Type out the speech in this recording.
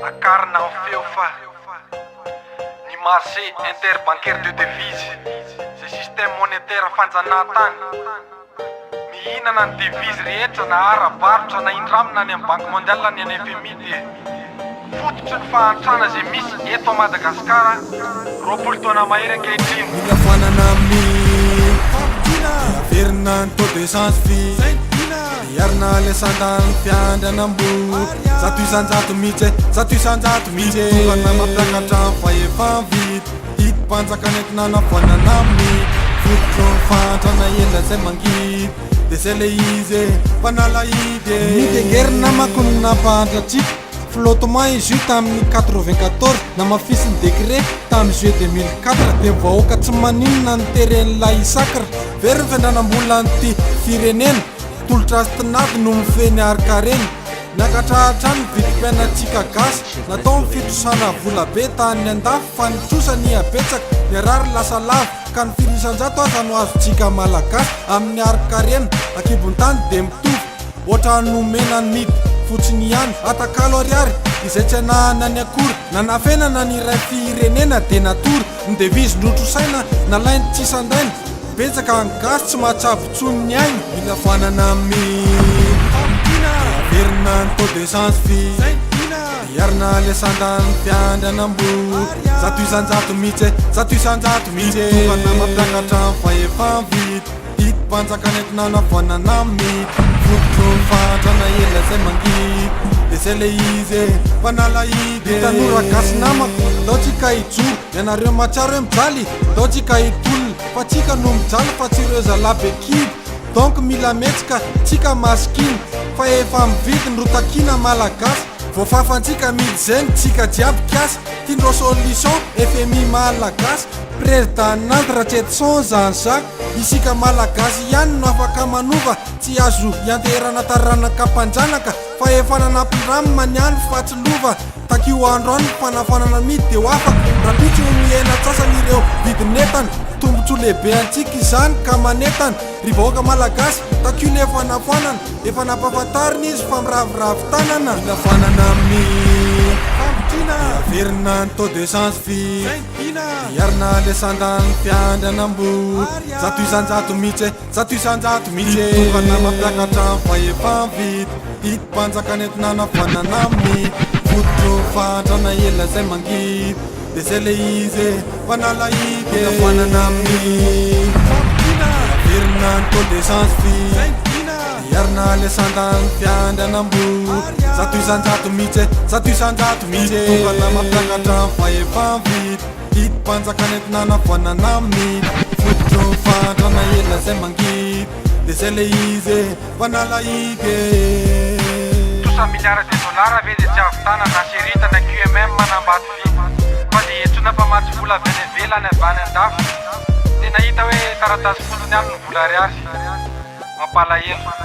Akarina ny feo fa ny marché interbancaire de devise zay système monétaire fanjanahantany mihinana ny devise rehetra na ara-barotra na indramina ny amin'ny banque mondiale na ny any FMI dia fototry ny fahantrana zay misy eto à Madagasikara roapolo taona mahery ankehitriny. Mila fanana amin'ny averina ny taux d'essence fee iarina lesandany fiandranam-bo zato isanjato mihitsy zato isanjato mihitsy tovana mampiakatra ny fahefa-vity hiti-panjaka nentina navoanana amin'ny fototro ny fantrana ela zay mangidy dia zay le izy mpanala hidy midengerina makonina mpandratsika flottement izy io tamin'ny 94 na mafisy ny décret tamin'ny juillet 2004 dia vahoaka tsy maninona ny teren'ilay isakra very ny fiandranam-bola nyty firenena tolotra azy tinady no mifeny arikareny niakatrahatra ny vidim-piainatsika gasy natao ny fitrosana vola be tany andafy fa nitrosany abetsaka ny arary lasa lava ka ny firisanjato aza no azontsika malagasy amin'ny arikarena akibon-tany dia mitovy ohatra nomena ny midy fotsiny ihany atakalo ariary izay tsy anahana ny akory nanafenana ny iray firenena dia natory ny devise ndrotrosaina nalainy tsisandaina betsaka ny gasy tsy mahatsabontsony ny ainy mila fanana amin'ny averina ny taux d'essence fee iarina lesandany fiandranam-bo zato isanjato mihitsy zato isanjato mihitsy tovana mampiakatra ny fahefa-vity hiti-panjaka nentina navoanana amin'ny fototro ny fantrana ela zay mangidy dia zay le izy mpanala hidy tanora gasy namako taotsika hijoro ianareo matsiaro hoe mijaly taotsika hitolona fa tsika no mijaly fa tsy ireo zalabe kidy donc mila metsika tsika masikiny fa efa mividy ny rotakina malagasy voafafantsika midy zany tsika jiaby kiasy tiandreo solution FMI malagasy président nanty Ratchetson Jean-Jacques isika malagasy ihany no afaka manova tsy azo ianterana taranaka mpanjanaka fa efa nanampindramy maniany fa tsy lova takio andro any fanafanana midy dia ho afaka raha pitso mihena atsasany ireo vidinetana tombontso lehibe antsika izany ka manetana ry vahoaka malagasy takio ny efa nafoanana efa nampahafantarina izy fa miraviravy tanana mila fanana amin'ny averina ny taux d'essence fee iarina lesandany fiandranam-bo zato isanjato mihitsy zato isanjato mihitsy tovana mampiakatra ny fahefa-vity hiti-panjaka nentina navoanana amin'ny fototro fantrana ela zay mangidy dia zay le izy mpanala hidy fanana amin'ny averina ny taux d'essence fee iarina lesandany fiandranam-bo zato isanjato mihitsy zato isanjato mihitsy tovana mampiakatra ny fahefa-vity hiti-panjaka nentina navoanana amin'ny fototro ny fantrana ela zay mangidy dia zay le izy mpanala hidy $200 milliards ve dia tsy avitana na serita na QMM manambato vy fa dia entrona fa matsy vola avy any ivelany avany andafy dia nahita hoe taratasy fonony any ny vola ariary mampalahelo.